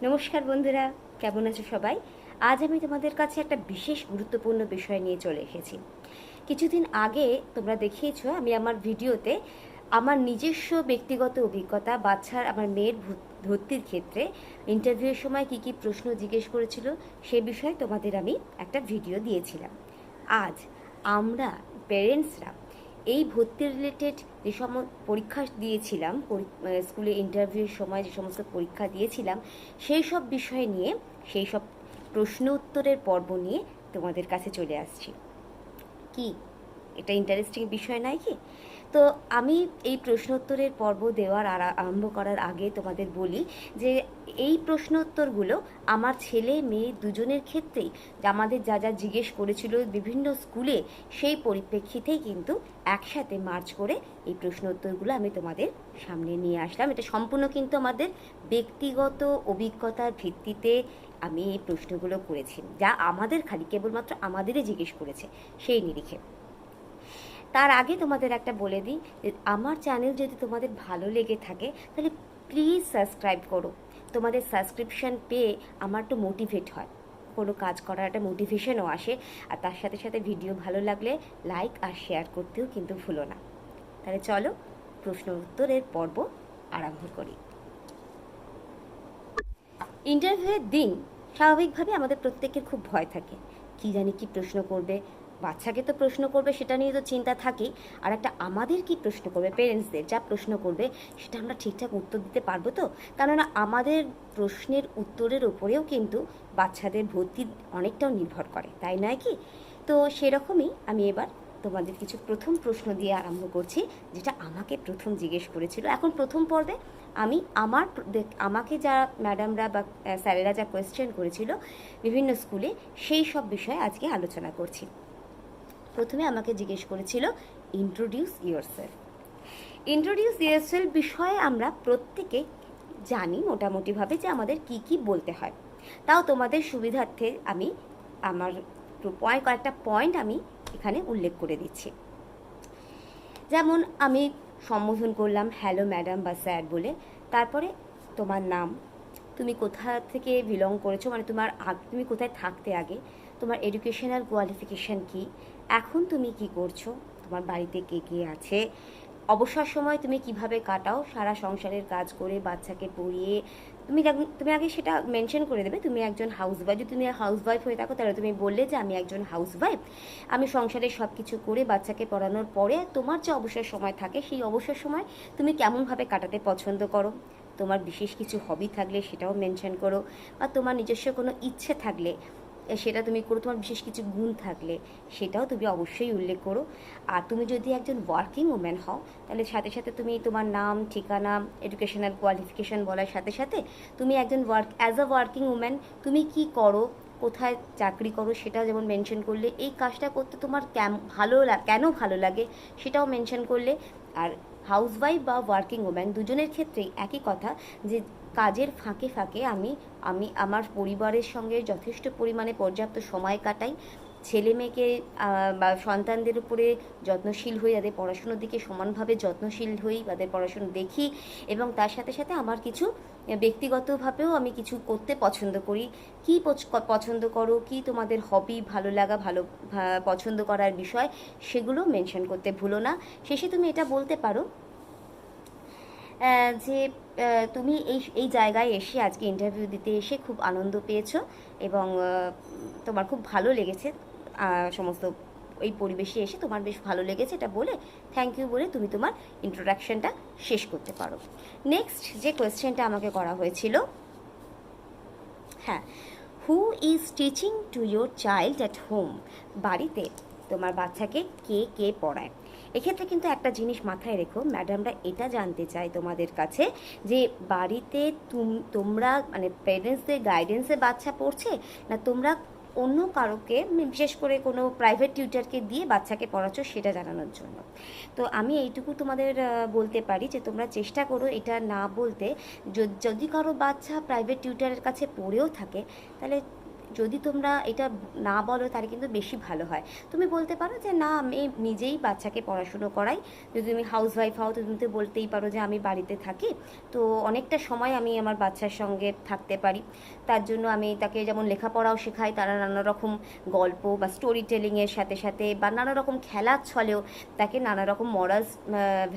নমস্কার বন্ধুরা, কেমন আছো সবাই? আজ আমি তোমাদের কাছে একটা বিশেষ গুরুত্বপূর্ণ বিষয় নিয়ে চলে এসেছি। কিছুদিন আগে তোমরা দেখিয়েছো আমি আমার ভিডিওতে আমার নিজস্ব ব্যক্তিগত অভিজ্ঞতা, আমার মেয়ের ভর্তির ক্ষেত্রে ইন্টারভিউয়ের সময় কী কী প্রশ্ন জিজ্ঞেস করেছিল সে বিষয়ে তোমাদের আমি একটা ভিডিও দিয়েছিলাম। আজ আমরা পেরেন্টসরা এই ভর্তি রিলেটেড যে পরীক্ষা দিয়েছিলাম, স্কুলে ইন্টারভিউয়ের সময় যে সমস্ত পরীক্ষা দিয়েছিলাম সেই সব বিষয় নিয়ে, সেই সব প্রশ্ন উত্তরের পর্ব নিয়ে তোমাদের কাছে চলে আসছি। কি এটা ইন্টারেস্টিং বিষয় নয় কি? তো আমি এই প্রশ্নোত্তরের পর্ব আরম্ভ করার আগে তোমাদের বলি যে এই প্রশ্নোত্তরগুলো আমার ছেলে মেয়ে দুজনের ক্ষেত্রেই আমাদের যা যা জিজ্ঞেস করেছিল বিভিন্ন স্কুলে, সেই পরিপ্রেক্ষিতেই কিন্তু একসাথে মার্চ করে এই প্রশ্নোত্তরগুলো আমি তোমাদের সামনে নিয়ে আসলাম। এটা সম্পূর্ণ কিন্তু আমাদের ব্যক্তিগত অভিজ্ঞতার ভিত্তিতে আমি এই প্রশ্নগুলো করেছি, যা আমাদের খালি কেবলমাত্র আমাদেরই জিজ্ঞেস করেছে সেই নিরিখে। তার আগে তোমাদের একটা বলে দিই যে আমার চ্যানেল যদি তোমাদের ভালো লেগে থাকে তাহলে প্লিজ সাবস্ক্রাইব করো। তোমাদের সাবস্ক্রিপশান পেয়ে আমার একটু মোটিভেট হয়, কোনো কাজ করার একটা মোটিভেশনও আসে। আর তার সাথে সাথে ভিডিও ভালো লাগলে লাইক আর শেয়ার করতেও কিন্তু ভুলো না। তাহলে চলো প্রশ্ন উত্তরের পর্ব আরম্ভ করি। ইন্টারভিউয়ের দিন স্বাভাবিকভাবে আমাদের প্রত্যেকের খুব ভয় থাকে, কি জানি কি প্রশ্ন করবে। বাচ্চাকে তো প্রশ্ন করবে সেটা নিয়ে তো চিন্তা থাকেই, আর একটা আমাদের কি প্রশ্ন করবে, পেরেন্টসদের যা প্রশ্ন করবে সেটা আমরা ঠিকঠাক উত্তর দিতে পারবো তো? কেননা আমাদের প্রশ্নের উত্তরের ওপরেও কিন্তু বাচ্চাদের ভর্তি অনেকটাও নির্ভর করে, তাই নয় কি? তো সেরকমই আমি এবার তোমাদের কিছু প্রথম প্রশ্ন দিয়ে আরম্ভ করছি, যেটা আমাকে প্রথম জিজ্ঞেস করেছিল। এখন প্রথম পর্বে আমি আমাকে যা ম্যাডামরা বা স্যারেরা যা কোয়েশ্চেন করেছিল বিভিন্ন স্কুলে, সেই সব বিষয়ে আজকে আলোচনা করছি। প্রথমে আমাকে জিজ্ঞেস করেছিল ইন্ট্রোডিউস ইয়োরসেলফ। ইন্ট্রোডিউস ইয়োরসেলফ বিষয়ে আমরা প্রত্যেকে জানি মোটামুটিভাবে যে আমাদের কি কি বলতে হয়। তাও তোমাদের সুবিধার্থে আমি আমার কয়েকটা পয়েন্ট আমি এখানে উল্লেখ করে দিচ্ছি। যেমন আমি সম্বোধন করলাম হ্যালো ম্যাডাম বা স্যার বলে, তারপরে তোমার নাম, তুমি কোথা থেকে বিলং করেছো, মানে তুমি কোথায় থাকতে আগে, তোমার এডুকেশনাল কোয়ালিফিকেশান কি, এখন তুমি কি করছো, তোমার বাড়িতে কে কে আছে, অবসর সময় তুমি কিভাবে কাটাও, সারা সংসারের কাজ করে বাচ্চাকে পড়িয়ে। তুমি আগে সেটা মেনশন করে দেবে তুমি একজন হাউসওয়াইফ। যদি তুমি হাউসওয়াইফ হয়ে থাকো তাহলে তুমি বললে যে আমি একজন হাউসওয়াইফ, আমি সংসারের সব কিছু করে বাচ্চাকে পড়ানোর পরে তোমার যে অবসর সময় থাকে সেই অবসর সময় তুমি কেমনভাবে কাটাতে পছন্দ করো, তোমার বিশেষ কিছু হবি থাকলে সেটাও মেনশন করো, বা তোমার নিজস্ব কোনো ইচ্ছে থাকলে সেটা তুমি করো, তোমার বিশেষ কিছু গুণ থাকলে সেটাও তুমি অবশ্যই উল্লেখ করো। আর তুমি যদি একজন ওয়ার্কিং ওম্যান হও তাহলে সাথে সাথে তুমি তোমার নাম, ঠিকানা, এডুকেশনাল কোয়ালিফিকেশান বলার সাথে সাথে তুমি একজন অ্যাজ আ ওয়ার্কিং ওম্যান তুমি কি করো, কোথায় চাকরি করো সেটাও যেমন মেনশন করলে, এই কাজটা করতে তোমার কেন ভালো লাগে সেটাও মেনশন করলে। আর হাউসওয়াইফ বা ওয়ার্কিং ওম্যান দুজনের ক্ষেত্রেই একই কথা, যে কাজের ফাঁকে ফাঁকে আমি আমি আমার পরিবারের সঙ্গে যথেষ্ট পরিমাণে পর্যাপ্ত সময় কাটাই, ছেলে মেয়েকে বা সন্তানদের উপরে যত্নশীল হই, তাদের পড়াশুনোর দিকে সমানভাবে যত্নশীল হই, তাদের পড়াশুনো দেখি, এবং তার সাথে সাথে আমার কিছু ব্যক্তিগতভাবেও আমি কিছু করতে পছন্দ করি। কি পছন্দ করো, কি তোমাদের হবি, ভালো লাগা, পছন্দ করার বিষয়, সেগুলো মেনশন করতে ভুলো না। শেষে তুমি এটা বলতে পারো যে তুমি এই এই জায়গায় এসে আজকে ইন্টারভিউ দিতে এসে খুব আনন্দ পেয়েছো এবং তোমার খুব ভালো লেগেছে, সমস্ত এই পরিবেশে এসে তোমার বেশ ভালো লেগেছে, এটা বলে থ্যাংক ইউ বলে তুমি তোমার ইন্ট্রোডাকশনটা শেষ করতে পারো। নেক্সট যে কোয়েশ্চেনটা আমাকে করা হয়েছিল, হ্যাঁ, who is teaching to your child at home, বাড়িতে তোমার বাচ্চাকে কে কে পড়ায়। এক্ষেত্রে কিন্তু একটা জিনিস মাথায় রেখো, ম্যাডামরা এটা জানতে চায় তোমাদের কাছে যে বাড়িতে তোমরা মানে পেরেন্টসদের গাইডেন্সে বাচ্চা পড়ছে, না তোমরা অন্য কারোকে বিশেষ করে কোনো প্রাইভেট টিউটারকে দিয়ে বাচ্চাকে পড়াচ্ছ, সেটা জানানোর জন্য। তো আমি এইটুকু তোমাদের বলতে পারি যে তোমরা চেষ্টা করো এটা না বলতে। যদি কারো বাচ্চা প্রাইভেট টিউটারের কাছে পড়েও থাকে তাহলে যদি তোমরা এটা না বলো তাহলে কিন্তু বেশি ভালো হয়। তুমি বলতে পারো যে না আমি নিজেই বাচ্চাকে পড়াশুনো করাই। যদি তুমি হাউসওয়াইফ হও তো তুমি তো বলতেই পারো যে আমি বাড়িতে থাকি, তো অনেকটা সময় আমি আমার বাচ্চার সঙ্গে থাকতে পারি, তার জন্য আমি তাকে যেমন লেখাপড়াও শেখাই, তারা নানা রকম গল্প বা স্টোরি টেলিংয়ের সাথে সাথে বা নানা রকম খেলার ছলেও তাকে নানা রকম মরালস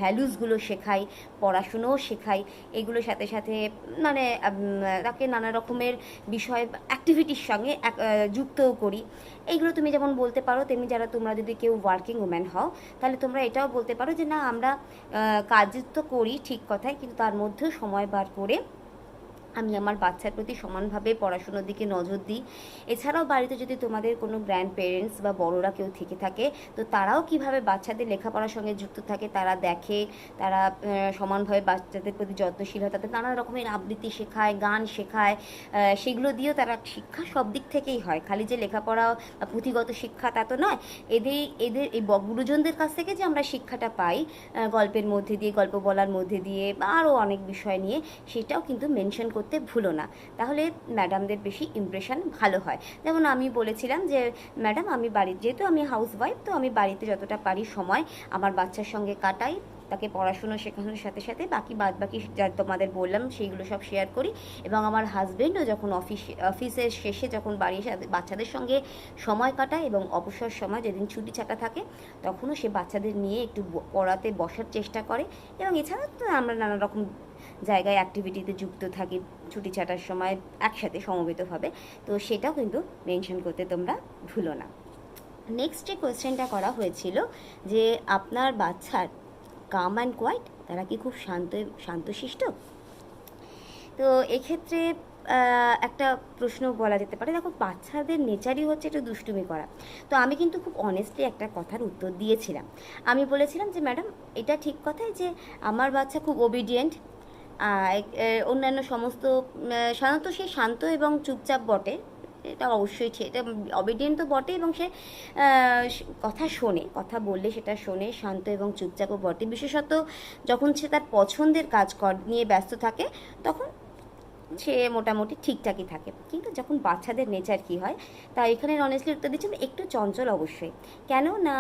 ভ্যালুসগুলো শেখাই, পড়াশুনোও শেখাই। এগুলোর সাথে সাথে মানে তাকে নানা রকমের বিষয় অ্যাক্টিভিটির সঙ্গে যুক্তও করি। এইগুলো তুমি যেমন বলতে পারো, তেমনি যারা তোমরা যদি কেউ ওয়ার্কিং ওম্যান হও তাহলে তোমরা এটাও বলতে পারো যে না আমরা কাজ তো করি ঠিক কথাই, কিন্তু তার মধ্যেও সময় বার করে আমি আমার বাচ্চার প্রতি সমানভাবে পড়াশুনোর দিকে নজর দিই। এছাড়াও বাড়িতে যদি তোমাদের কোনো গ্র্যান্ড পেরেন্টস বা বড়রা কেউ থেকে থাকে, তো তারাও কিভাবে বাচ্চাদের লেখাপড়ার সঙ্গে যুক্ত থাকে তারা দেখে, তারা সমানভাবে বাচ্চাদের প্রতি যত্নশীল হয়, তাদের নানা রকমের আবৃত্তি শেখায়, গান শেখায়, সেগুলো দিয়েও তারা শিক্ষা সব দিক থেকেই হয়, খালি যে লেখাপড়া বা পুঁথিগত শিক্ষা তা তো নয়। এদের এদের এই গুরুজনদের কাছ থেকে যে আমরা শিক্ষাটা পাই গল্পের মধ্যে দিয়ে, গল্প বলার মধ্যে দিয়ে বা আরও অনেক বিষয় নিয়ে, সেটাও কিন্তু মেনশন করতে ভুলো না, তাহলে ম্যাডামদের বেশি ইমপ্রেশন ভালো হয়। যেমন আমি বলেছিলাম যে ম্যাডাম আমি যেহেতু আমি হাউসওয়াইফ, তো আমি বাড়িতে যতটা পারি সময় আমার বাচ্চার সঙ্গে কাটাই, তাকে পড়াশুনো শেখানোর সাথে সাথে বাকি যা তোমাদের বললাম সেইগুলো সব শেয়ার করি। এবং আমার হাজব্যান্ডও যখন অফিসের শেষে যখন বাড়ি এসে বাচ্চাদের সঙ্গে সময় কাটায় এবং অবসর সময় যেদিন ছুটি ছাটা থাকে তখনও সে বাচ্চাদের নিয়ে একটু পড়াতে বসার চেষ্টা করে। এবং এছাড়া তো আমরা নানা রকম জায়গায় অ্যাক্টিভিটিতে যুক্ত থাকি ছুটি ছাটার সময় একসাথে সমবেতভাবে, তো সেটাও কিন্তু মেনশন করতে তোমরা ভুলো না। নেক্সট যে কোয়েশ্চেনটা করা হয়েছিল যে আপনার বাচ্চার কাম অ্যান্ড কোয়াইট, তারা কি খুব শান্তশিষ্ট? তো এক্ষেত্রে একটা প্রশ্ন বলা যেতে পারে, দেখো বাচ্চাদের নেচারই হচ্ছে একটু দুষ্টুমি করা। তো আমি কিন্তু খুব অনেস্টলি একটা কথার উত্তর দিয়েছিলাম। আমি বলেছিলাম যে ম্যাডাম এটা ঠিক কথাই যে আমার বাচ্চা খুব ওবিডিয়েন্ট, অন্যান্য সমস্ত সাধারণত সে শান্ত এবং চুপচাপ বটে, এটা অবশ্যই এটা অবিডিয়েন্ট তো বটে, এবং সে কথা শোনে, কথা বললে সেটা শোনে, শান্ত এবং চুপচাপও বটে। বিশেষত যখন সে তার পছন্দের কাজ নিয়ে ব্যস্ত থাকে তখন সে মোটামুটি ঠিকঠাকই থাকে। কিন্তু যখন বাচ্চাদের নেচার কী হয়, তা এখানে অনেস্টলি উত্তর দিচ্ছি একটু চঞ্চল অবশ্যই। কেন না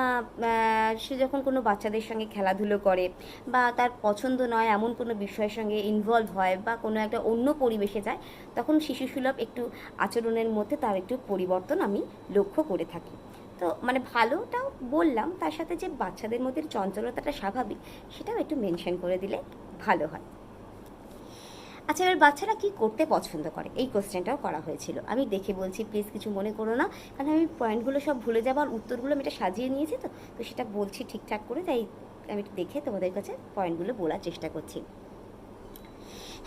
সে যখন কোনো বাচ্চাদের সঙ্গে খেলাধুলো করে বা তার পছন্দ নয় এমন কোনো বিষয়ের সঙ্গে ইনভলভ হয় বা কোনো একটা অন্য পরিবেশে যায়, তখন শিশুসুলভ একটু আচরণের মধ্যে তার একটু পরিবর্তন আমি লক্ষ্য করে থাকি। তো মানে ভালোটাও বললাম, তার সাথে যে বাচ্চাদের মধ্যে চঞ্চলতাটা স্বাভাবিক সেটাও একটু মেনশন করে দিলে ভালো হয়। আচ্ছা, এবার বাচ্চারা কি করতে পছন্দ করে এই কোশ্চেনটাও করা হয়েছিল। আমি দেখে বলছি, প্লিজ কিছু মনে করো না, কারণ আমি পয়েন্টগুলো সব ভুলে যাবো আর উত্তরগুলো আমি এটা সাজিয়ে নিয়েছি, তো সেটা বলছি ঠিকঠাক করে, তাই আমি একটু দেখে তোমাদের কাছে পয়েন্টগুলো বলার চেষ্টা করছি।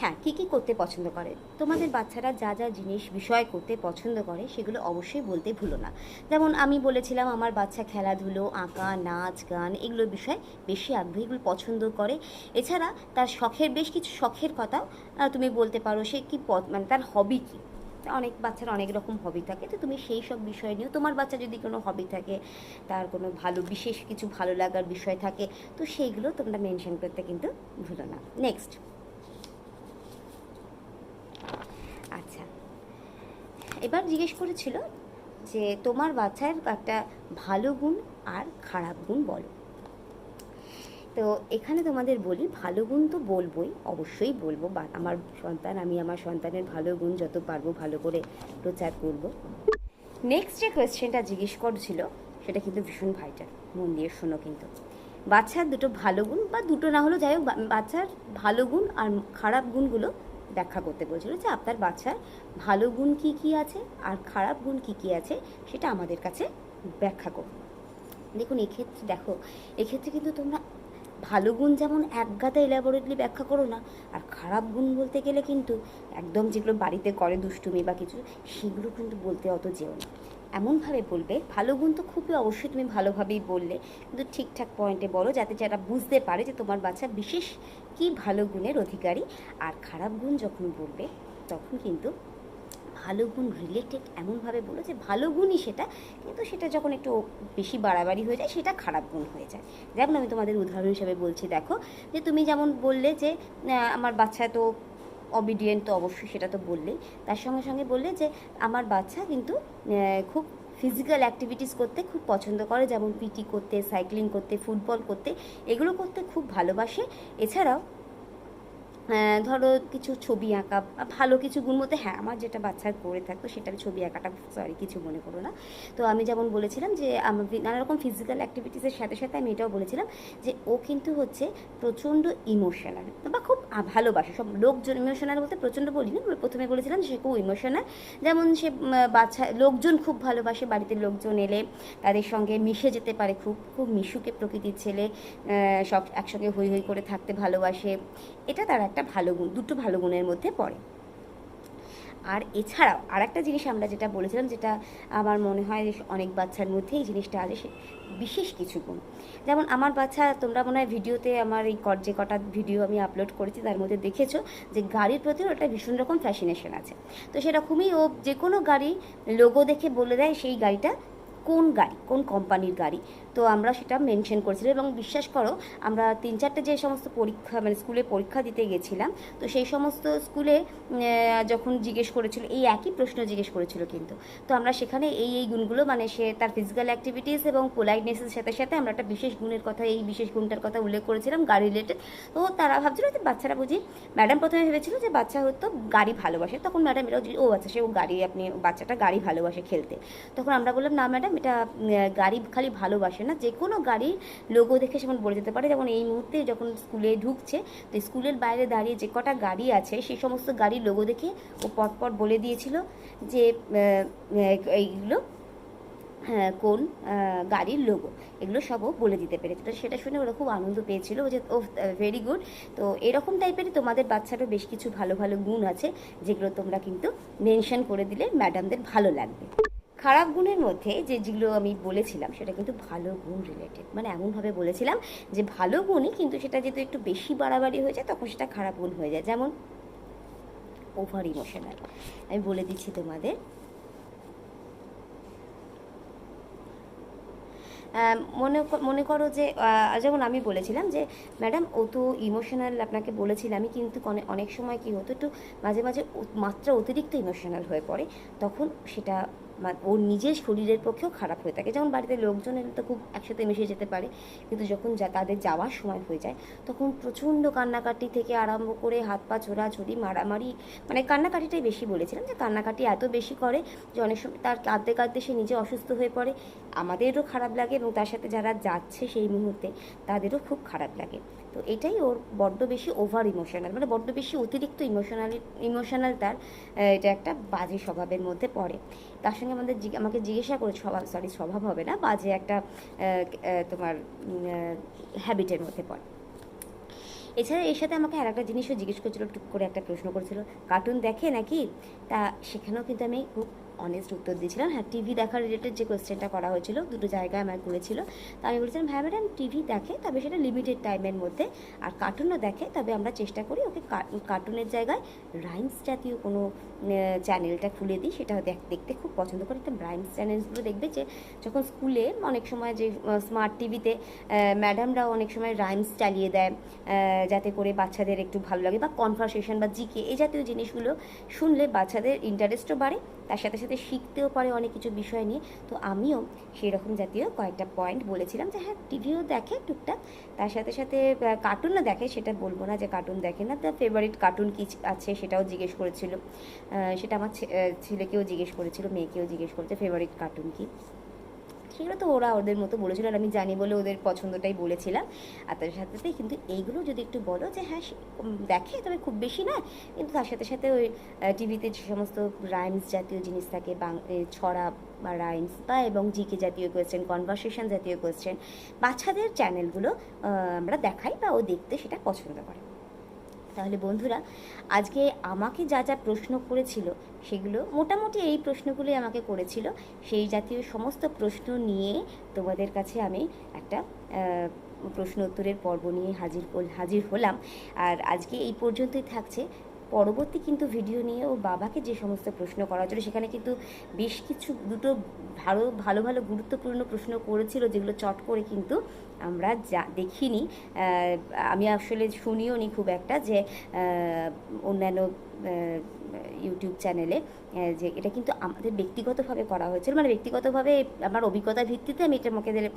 হ্যাঁ, কী কী করতে পছন্দ করে তোমাদের বাচ্চারা, যা যা জিনিস বিষয় করতে পছন্দ করে সেগুলো অবশ্যই বলতে ভুলো না। যেমন আমি বলেছিলাম আমার বাচ্চা খেলাধুলো, আঁকা, নাচ, গান এগুলোর বিষয়ে বেশি আগ্রহী, এগুলো পছন্দ করে। এছাড়া তার শখের বেশ কিছু শখের কথাও তুমি বলতে পারো, সে কী মানে তার হবি কী। অনেক বাচ্চার অনেক রকম হবি থাকে, তো তুমি সেই সব বিষয় নিয়েও, তোমার বাচ্চা যদি কোনো হবি থাকে, তার কোনো বিশেষ কিছু ভালো লাগার বিষয় থাকে, তো সেইগুলো তোমরা মেনশন করতে কিন্তু ভুলো না। নেক্সট, আচ্ছা, এবার জিজ্ঞেস করেছিল যে তোমার বাচ্চার একটা ভালো গুণ আর খারাপ গুণ বলো। তো এখানে তোমাদের বলি, ভালো গুণ তো বলবোই, অবশ্যই বলবো, আমার সন্তান, আমি আমার সন্তানের ভালো গুণ যত পারবো ভালো করে প্রচার করব। নেক্সট যে কোয়েশ্চেনটা জিজ্ঞেস করছিল সেটা কিন্তু ভীষণ ভাইটাল, মন দিয়ে শোনো কিন্তু। বাচ্চার দুটো ভালো গুণ, বা দুটো না হলেও যাই হোক, বাচ্চার ভালো গুণ আর খারাপ গুণগুলো ব্যাখ্যা করতে বলছিল, যে আপনার বাচ্চার ভালো গুণ কী কী আছে আর খারাপ গুণ কী কী আছে সেটা আমাদের কাছে ব্যাখ্যা করুন। দেখুন এক্ষেত্রে কিন্তু তোমরা ভালো গুণ যেমন একগাদা এলাবোরেটলি ব্যাখ্যা করো না, আর খারাপ গুণ বলতে গেলে কিন্তু একদম যেগুলো বাড়িতে করে দুষ্টুমি বা কিছু, সেগুলো কিন্তু বলতে অত যেও না। এমনভাবে বলবে, ভালো গুণ তো খুবই অবশ্যই তুমি ভালোভাবেই বললে, কিন্তু ঠিকঠাক পয়েন্টে বলো, যাতে যারা বুঝতে পারে যে তোমার বাচ্চা বিশেষ কী ভালো গুণের অধিকারী। আর খারাপ গুণ যখন বলবে তখন কিন্তু ভালো গুণ রিলেটেড এমনভাবে বলো যে ভালো গুণই সেটা, কিন্তু সেটা যখন একটু বেশি বাড়াবাড়ি হয়ে যায় সেটা খারাপ গুণ হয়ে যায়। যেমন আমি তোমাদের উদাহরণ হিসেবে বলছি, দেখো যে তুমি যেমন বললে যে আমার বাচ্চা তো অবিডিয়েন্ট তো অবশ্যই, সেটা তো বললেই। তার সঙ্গে সঙ্গে বললে যে আমার বাচ্চা কিন্তু খুব ফিজিক্যাল অ্যাক্টিভিটিস করতে খুব পছন্দ করে, যেমন পিটি করতে, সাইক্লিং করতে, ফুটবল করতে, এগুলো করতে খুব ভালোবাসে। এছাড়াও ধরো কিছু ছবি আঁকা, ভালো কিছু গুণ মধ্যে হ্যাঁ আমার যেটা বাচ্চার করে থাকতো সেটা ছবি আঁকাটা, সরি কিছু মনে করো না। তো আমি যেমন বলেছিলাম যে আমার নানা রকম ফিজিক্যাল অ্যাক্টিভিটিসের সাথে সাথে আমি এটাও বলেছিলাম যে ও কিন্তু হচ্ছে প্রচণ্ড ইমোশনাল, বা খুব ভালোবাসে সব লোকজন। ইমোশনাল বলতে প্রচণ্ড বলিনি, প্রথমে বলেছিলাম সে খুব ইমোশনাল, যেমন সে বাচ্চা লোকজন খুব ভালোবাসে, বাড়িতে লোকজন এলে তাদের সঙ্গে মিশে যেতে পারে, খুব খুব মিশুকে প্রকৃতির ছেলে, সব একসঙ্গে হই হই করে থাকতে ভালোবাসে। এটা তার একটা ভালো গুণ, দুটো ভালো গুণের মধ্যে পড়ে। আর এছাড়াও আর একটা জিনিস আমরা যেটা বলেছিলাম, যেটা আমার মনে হয় অনেক বাচ্চার মধ্যে এই জিনিসটা আছে, সে বিশেষ কিছু গুণ। যেমন আমার বাচ্চা, তোমরা মনে হয় ভিডিওতে আমার এই যে কটা ভিডিও আমি আপলোড করেছি তার মধ্যে দেখেছো যে গাড়ির প্রতি ওটা ভীষণ রকম ফ্যাসিনেশন আছে। তো সেরকমই ও যে কোনো গাড়ি লোগো দেখে বলে দেয় সেই গাড়িটা কোন গাড়ি, কোন কোম্পানির গাড়ি। তো আমরা সেটা মেনশন করেছিলাম, এবং বিশ্বাস করো আমরা 3-4টে যে সমস্ত পরীক্ষা মানে স্কুলে পরীক্ষা দিতে গেছিলাম, তো সেই সমস্ত স্কুলে যখন জিজ্ঞেস করেছিল এই একই প্রশ্ন জিজ্ঞেস করেছিল কিন্তু। তো আমরা সেখানে এই গুণগুলো মানে সে তার ফিজিক্যাল অ্যাক্টিভিটিস এবং পোলাইটনেসের সাথে সাথে আমরা একটা বিশেষ গুণের কথা, এই বিশেষ গুণটার কথা উল্লেখ করেছিলাম গাড়ি রিলেটেড। তো তারা ভাবছিল যে বাচ্চারা বুঝি, ম্যাডাম প্রথমে ভেবেছিল যে বাচ্চা হয়তো গাড়ি ভালোবাসে, তখন ম্যাডাম এটাও ও আচ্ছা সে ও গাড়ি, আপনি বাচ্চাটা গাড়ি ভালোবাসে খেলতে। তখন আমরা বললাম না ম্যাডাম, এটা গাড়ি খালি ভালোবাসে না, যে কোনো গাড়ির লোগো দেখে সেমন বলে যেতে পারে। যেমন এই মুহূর্তে যখন স্কুলে ঢুকছে, তো স্কুলের বাইরে দাঁড়িয়ে যে কটা গাড়ি আছে সেই সমস্ত গাড়ির লোগো দেখে ও পটপট বলে দিয়েছিল যে এইগুলো কোন গাড়ির লোগো, এগুলো সবও বলে দিতে পেরেছে। তো সেটা শুনে ওরা খুব আনন্দ পেয়েছিল যে ও ভেরি গুড। তো এরকম টাইপেরই তোমাদের বাচ্চারও বেশ কিছু ভালো ভালো গুণ আছে, যেগুলো তোমরা কিন্তু মেনশন করে দিলে ম্যাডামদের ভালো লাগবে। খারাপ গুণের মধ্যে যেগুলো আমি বলেছিলাম সেটা কিন্তু ভালো গুণ রিলেটেড, মানে এমনভাবে বলেছিলাম যে ভালো গুণই, কিন্তু সেটা যেহেতু একটু বেশি বাড়াবাড়ি হয়ে যায় তখন সেটা খারাপ গুণ হয়ে যায়। যেমন ওভার ইমোশনাল, আমি বলে দিচ্ছি তোমাদের। মনে করো যে যেমন আমি বলেছিলাম যে ম্যাডাম ও তো ইমোশনাল, আপনাকে বলেছিলামই, কিন্তু অনেক সময় কী হতো, একটু মাঝে মাঝে মাত্রা অতিরিক্ত ইমোশনাল হয়ে পড়ে, তখন সেটা ওর নিজের শরীরের পক্ষেও খারাপ হয়ে থাকে। যেমন বাড়িতে লোকজন এলে তো খুব একসাথে মিশে যেতে পারে, কিন্তু যখন তাদের যাওয়ার সময় হয়ে যায় তখন প্রচণ্ড কান্নাকাটি থেকে আরম্ভ করে হাত পা ছোড়াছুড়ি, মারামারি, মানে কান্নাকাটিটাই বেশি বলেছিলাম, যে কান্নাকাটি এত বেশি করে যে অনেক সময় তার কাঁদতে কাঁদতে সে নিজে অসুস্থ হয়ে পড়ে, আমাদেরও খারাপ লাগে এবং তার সাথে যারা যাচ্ছে সেই মুহূর্তে তাদেরও খুব খারাপ লাগে। তো এটাই ওর বড্ড বেশি ওভার ইমোশনাল, মানে বড্ড বেশি অতিরিক্ত ইমোশনাল তার, এটা একটা বাজে স্বভাবের মধ্যে পড়ে। তার সঙ্গে আমাকে জিজ্ঞাসা করে স্বভাব হবে না, বাজে একটা তোমার হ্যাবিটের মধ্যে পড়ে। এছাড়া এর সাথে আমাকে আর একটা জিনিসও জিজ্ঞেস করছিল, টুক করে একটা প্রশ্ন করেছিল, কার্টুন দেখে নাকি? তা সেখানেও কিন্তু আমি খুব অনেস্ট উত্তর দিয়েছিলাম। হ্যাঁ, টিভি দেখার রিলেটেড যে কোয়েশ্চেনটা করা হয়েছিল, দুটো জায়গায় আমার করেছিল, তা আমি বলেছিলাম হ্যাঁ ম্যাডাম টিভি দেখে, তবে সেটা লিমিটেড টাইমের মধ্যে, আর কার্টুনও দেখে, তবে আমরা চেষ্টা করি ওকে কার্টুনের জায়গায় রাইমস জাতীয় কোনো চ্যানেলটা খুলে দিই, সেটা দেখতে খুব পছন্দ করে। একটা রাইমস চ্যানেলসগুলো দেখবে যে যখন স্কুলে অনেক সময় যে স্মার্ট টিভিতে ম্যাডামরাও অনেক সময় রাইমস চালিয়ে দেয়, যাতে করে বাচ্চাদের একটু ভালো লাগে, বা কনভারসেশন বা জিকে এই জাতীয় জিনিসগুলো শুনলে বাচ্চাদের ইন্টারেস্টও বাড়ে, তার সাথে সাথে শিখতেও পারে অনেক কিছু বিষয় নিয়ে। তো আমিও সেই রকম জাতীয় কয়েকটা পয়েন্ট বলেছিলাম যে হ্যাঁ টিভিও দেখে টুকটাক, তার সাথে সাথে কার্টুনও দেখে, সেটা বলবো না যে কার্টুন দেখে না। তার ফেভারিট কার্টুন কী আছে সেটাও জিজ্ঞেস করেছিল, সেটা আমার ছেলেকেও জিজ্ঞেস করেছিল, মেয়েকেও জিজ্ঞেস করেছে ফেভারিট কার্টুন কী, সেগুলো তো ওরা ওদের মতো বলেছিল, আর আমি জানি বলে ওদের পছন্দটাই বলেছিলাম। আর তার সাথে সাথে কিন্তু এইগুলো যদি একটু বলো যে হ্যাঁ দেখে, তবে খুব বেশি না, কিন্তু তার সাথে সাথে ওই টিভিতে যে সমস্ত রাইমস জাতীয় জিনিস থাকে, ছড়া বা রাইমস বা এবং জিকে জাতীয় কোয়েশ্চেন, কনভারসেশন জাতীয় কোয়েশ্চেন, বাচ্চাদের চ্যানেলগুলো আমরা দেখাই বা ও দেখতে সেটা পছন্দ করে। তাহলে বন্ধুরা, আজকে আমাকে যা যা প্রশ্ন করেছিল সেগুলো মোটামুটি এই প্রশ্নগুলোই আমাকে করেছিল, সেই জাতীয় সমস্ত প্রশ্ন নিয়ে তোমাদের কাছে আমি একটা প্রশ্ন উত্তরের পর্ব নিয়ে হাজির হলাম। আর আজকে এই পর্যন্তই থাকছে। পরবর্তী কিন্তু ভিডিও নিয়ে ওর বাবাকে যে সমস্ত প্রশ্ন করা হচ্ছিলো, সেখানে কিন্তু বেশ কিছু ভালো ভালো গুরুত্বপূর্ণ প্রশ্ন করেছিল, যেগুলো চট করে কিন্তু আমরা যা দেখিনি, আমি আসলে শুনিও নি খুব একটা যে অন্যান্য ইউটিউব চ্যানেলে যে এটা কিন্তু আমাদের ব্যক্তিগতভাবে করা হয়েছিল, মানে ব্যক্তিগতভাবে আমার অভিজ্ঞতার ভিত্তিতে আমি এটা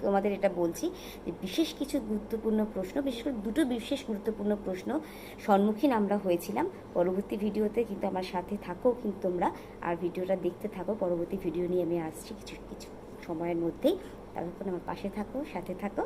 তোমাদের এটা বলছি যে বিশেষ কিছু গুরুত্বপূর্ণ প্রশ্ন, বিশেষ করে দুটো বিশেষ গুরুত্বপূর্ণ প্রশ্ন সম্মুখীন আমরা হয়েছিলাম। পরবর্তী ভিডিওতে কিন্তু আমার সাথে থাকো কিন্তু তোমরা, আর ভিডিওটা দেখতে থাকো। পরবর্তী ভিডিও নিয়ে আমি আসছি কিছু কিছু সময়ের মধ্যেই। ততক্ষণ আমার পাশে থাকো, সাথে থাকো।